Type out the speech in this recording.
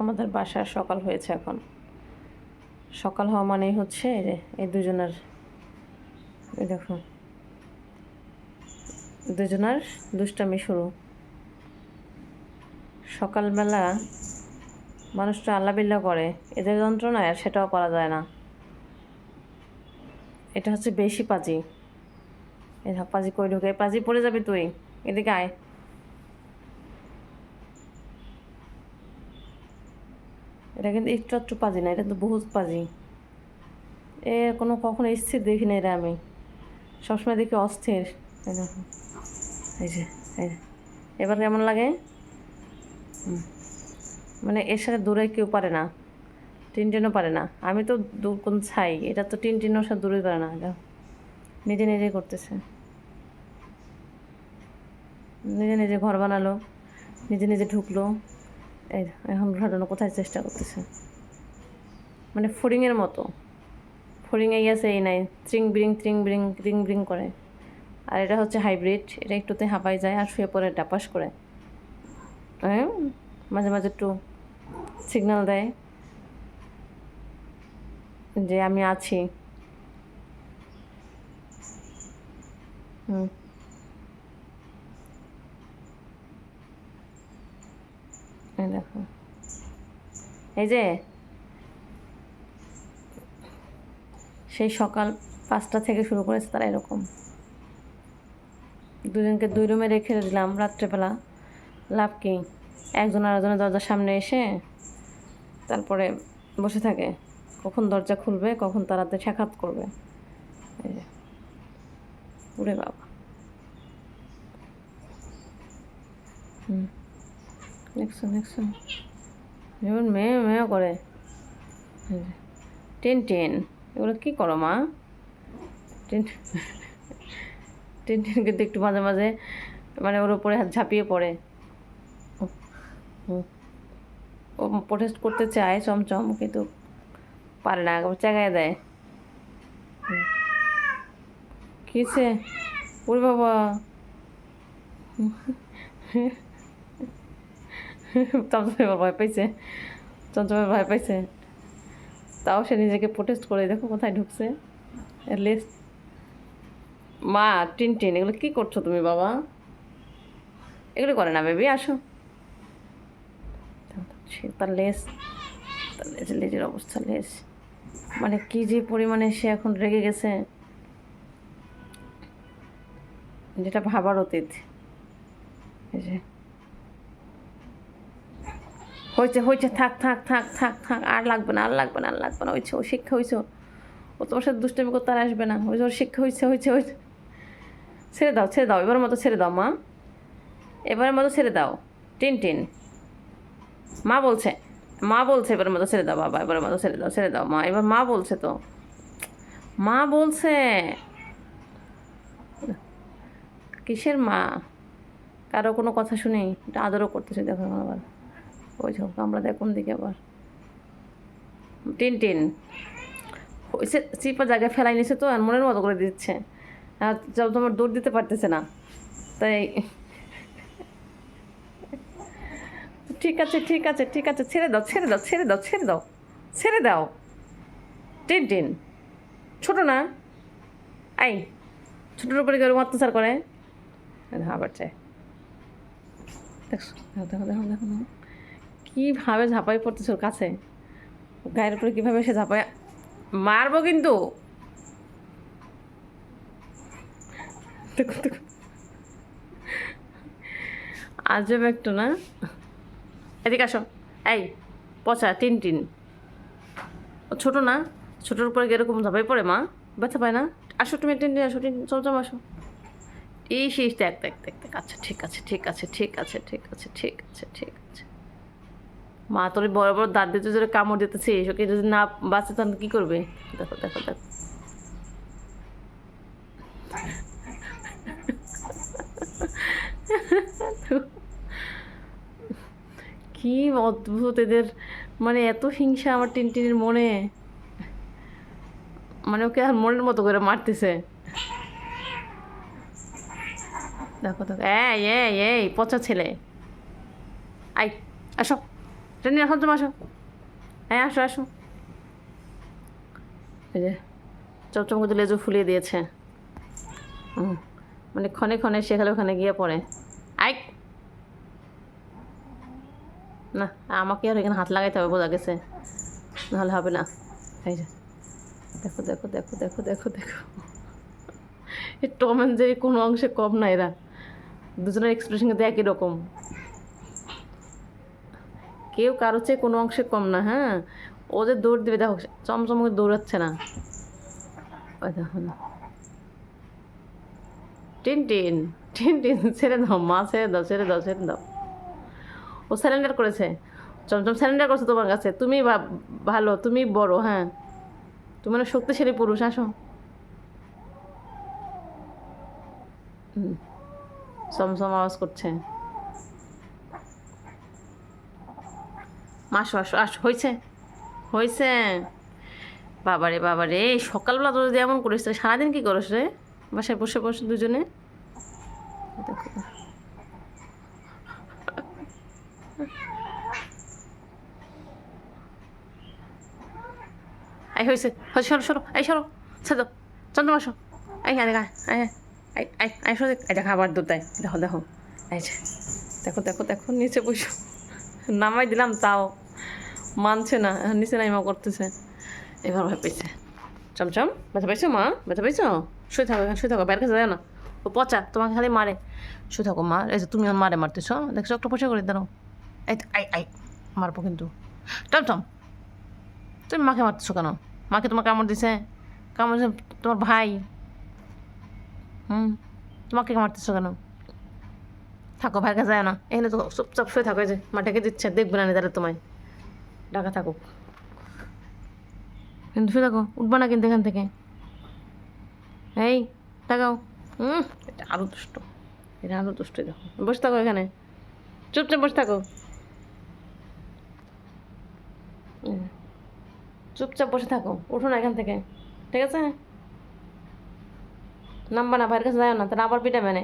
আমাদের বাসার সকাল হয়েছে এখন। সকাল হওয়া মানেই হচ্ছে এই দুজনের, এই দেখো দুজনের দুষ্টামি শুরু। সকালবেলা মানুষটা আল্লাবিল্লা করে, এদের যন্ত্রণায় আর সেটাও করা যায় না। এটা হচ্ছে বেশি পাজি। এই পাজি কই ঢুকে, পাজি পড়ে যাবি তুই, এদিকে আয়। এটা কিন্তু একটু একটু পাজি না, এটা তো বহুত পাজি। কখনো স্থির দেখি না এরা, আমি সবসময় দেখি অস্থির। এই দেখো, এই যে এই যে। এবার কেমন লাগে? মানে এর সাথে দূরে কেউ পারে না, টিনটিনও পারে না। আমি তো দূর কোন ছাই, এটা তো টিনটিনও সাথে দূরে পারে না। এটা নিজে নিজে করতেছে, নিজে নিজে ঘর বানালো, নিজে নিজে ঢুকলো। এই এখন ঘটানো কোথায় চেষ্টা করতেছে, মানে ফড়িংয়ের মতো। ফড়িং এই আছে এই নাই, ত্রিং বিরিং রিং বিরিং করে। আর এটা হচ্ছে হাইব্রিড, এটা একটুতে হাঁপাই যায় আর শুয়ে পড়ে ডাপাস করে। হ্যাঁ, মাঝে মাঝে একটু সিগন্যাল দেয় যে আমি আছি। হুম, এই দেখো, এই যে সেই সকাল 5টা থেকে শুরু করেছে তারা এরকম। দুজনকে 2 রুমে রেখে দিলাম রাত্রেবেলা, লাভ কি? একজন আরেকজনের দরজার সামনে এসে তারপরে বসে থাকে, কখন দরজা খুলবে, কখন তারাতে সাক্ষাৎ করবে। এই যে ওরে বাবা। দেখছো দেখছো, যেমন মেয়ে মেয়ে করে। টেন টেন, এগুলো কী করো মা? টেন টেন টেন কিন্তু একটু মাঝে মাঝে মানে ওর উপরে হাত ঝাঁপিয়ে পড়ে। ও প্রোটেস্ট করতে চায় চমচম, কিন্তু পারে না, চাগায় দেয়। কিসে? ওরে বাবা, চমচমে ভয় পাইছে, চমচমে ভয় পাইছে। তাও সে নিজেকে প্রোটেস্ট করে, দেখো কোথায় ঢুকছে লেস। মা টিন টিন, এগুলো কী করছো তুমি বাবা? এগুলো করে না বেবি, আসো। তার লেস, তার লেজের অবস্থা, লেস মানে কি যে পরিমাণে সে এখন রেগে গেছে, যেটা ভাবার অতীত। এই যে হয়েছে হয়েছে, থাক থাক থাক থাক থাক, আর লাগবে না আর লাগবে না আর লাগবে না, হয়েছে, ও শিক্ষা হয়েছে, ও তোমার সাথে দুষ্টামি করতে আর আসবে না, ওই ওর শিক্ষা হয়েছে হয়েছে হয়েছে। ছেড়ে দাও ছেড়ে দাও, এবার মতো ছেড়ে দাও মা, এবারের মতো ছেড়ে দাও। টিন টিন, মা বলছে, মা বলছে এবারের মতো ছেড়ে দাও বাবা, এবারের মতো ছেড়ে দাও, ছেড়ে দাও মা, এবার মা বলছে তো, মা বলছে। কিসের মা? কারো কোনো কথা শুনি, এটা আদরও করতেছে, দেখো আবার ওই ঝোঁক আমরা দেখ কোন দিকে আবার। টিন টিন হয়েছে, চিপা জায়গায় ফেলাই নিছে তো, আর মনের মতো করে দিচ্ছে, আর যখন তোমার দৌড় দিতে পারতেছে না, তাই ঠিক আছে ঠিক আছে ঠিক আছে, ছেড়ে দাও ছেড়ে দাও ছেড়ে দাও ছেড়ে দাও ছেড়ে দাও। টিন টিন ছোটো না, আই ছোটোর উপরে কেউ অত্যাচার করে, আবার চাই। দেখো দেখো দেখো দেখো দেখো কীভাবে ঝাঁপাই পড়তেছে ওর কাছে, গায়ের উপরে কীভাবে সে ঝাঁপায়, মারবো কিন্তু। দেখো দেখো, আজব একটু না। এদিকে আসো, এই পচা টিন টিন, ও ছোটো না, ছোটোর উপরে এরকম ঝাঁপাই পড়ে মা, ব্যথা পায় না? আসো তুমি টিন টিন, আসো টিন, চমচম আসো। এই শেষ, দেখ দেখ দেখ দেখ, আচ্ছা ঠিক আছে ঠিক আছে ঠিক আছে ঠিক আছে ঠিক আছে ঠিক আছে। মা তোর বড় বড় দাঁত দিতে জোরে কামড় দিতেছে, এসবকে যদি না বাঁচে তখন কী করবে? দেখো দেখো দেখো, কি অদ্ভুত এদের, মানে এত হিংসা আমার টিনটিনের মনে, মানে ওকে আর মনের মতো করে মারতেছে। দেখো দেখো, এই এই এই পচা ছেলে, আই আসো, ট্রেনে এখন তুমি আসো, হ্যাঁ আসো আসো। এই যে চমচম করে লেজু ফুলিয়ে দিয়েছে। মানে ক্ষণে ক্ষণে সেখানে ওখানে গিয়ে পড়ে। আই না, আমাকে আর এখানে হাত লাগাইতে হবে, বোঝা গেছে, নাহলে হবে না। এই যে দেখো দেখো দেখো দেখো দেখো দেখো, এই টম অ্যান্ড জেরি কোনো অংশে কম না এরা, দুজনের এক্সপ্রেশন কিন্তু একই রকম, কেউ কারো চেয়ে কোনো অংশে কম না। হ্যাঁ, ও যে দৌড় দেবে দেখো, চমচম করে দৌড়াচ্ছে না, ওই দেখো না। টিন টিন টিন টিন, ছেড়ে দাও মা, ছেড়ে দাও ছেড়ে দাও ছেড়ে দাও। ও স্যালেন্ডার করেছে, চমচম স্যালেন্ডার করছে তোমার কাছে। তুমি ভালো, তুমি বড়, হ্যাঁ তুমি মানে শক্তিশালী পুরুষ, আসো। চমচম আওয়াজ করছে। আসো আসো আসো, হয়েছে হয়েছে। বাবারে বাবারে, এই সকালবেলা তোর যে এমন করিস, সারাদিন কী করিস রে বাসায় বসে বসে দুজনে? দেখো এই হয়েছে, সরো সরো, এই সরো, ছেড়ে দাও, চন্দ্র আসো, এই হ্যাঁ দেখা, এই সরো, এই দেখা আবার দুধ দেয়, দেখো দেখো, এই যে দেখো দেখো দেখো, নিচে বসো, নামাই দিলাম তাও মানছে না, নিচে নাইমা করতেছে, এবার ভয় পেয়েছে। চমচম ব্যথা পাইছো মা, ব্যথা পাইছো? শুয়ে থাকো, শুয়ে থাকো, বাইরের কাছে যাও না, ও পচা তোমাকে খালি মারে। শুয়ে থাকো মা, এই যে তুমি আমার মারে মারতেছ, দেখছো একটা পয়সা করে দাঁড়াও, এই আই আই মারবো কিন্তু। চমচম তুমি মাকে মারতেছো কেন? মাকে তোমার কামড় দিছে? কামড় দিছে তোমার ভাই। তোমাকে মারতেছো কেন? থাকো, ভাইয়ের কাছে যায় না, এখানে তো চুপচাপ শুয়ে থাকো, এই যে মা ডেকে দিচ্ছে, দেখবে না তাহলে তোমায়, ডাকা থাকো কিন্তু, শুয়ে থাকো, উঠবা না কিন্তু এখান থেকে। এই তাকাও, এটা আরও দুষ্ট, এটা আরও দুষ্ট, দেখো বসে থাকো এখানে, চুপচাপ বসে থাকো, চুপচাপ বসে থাকো, উঠো না এখান থেকে, ঠিক আছে? নামবা না, ভাইয়ের কাছে যাও না, তাহলে আবার পিটা মেনে।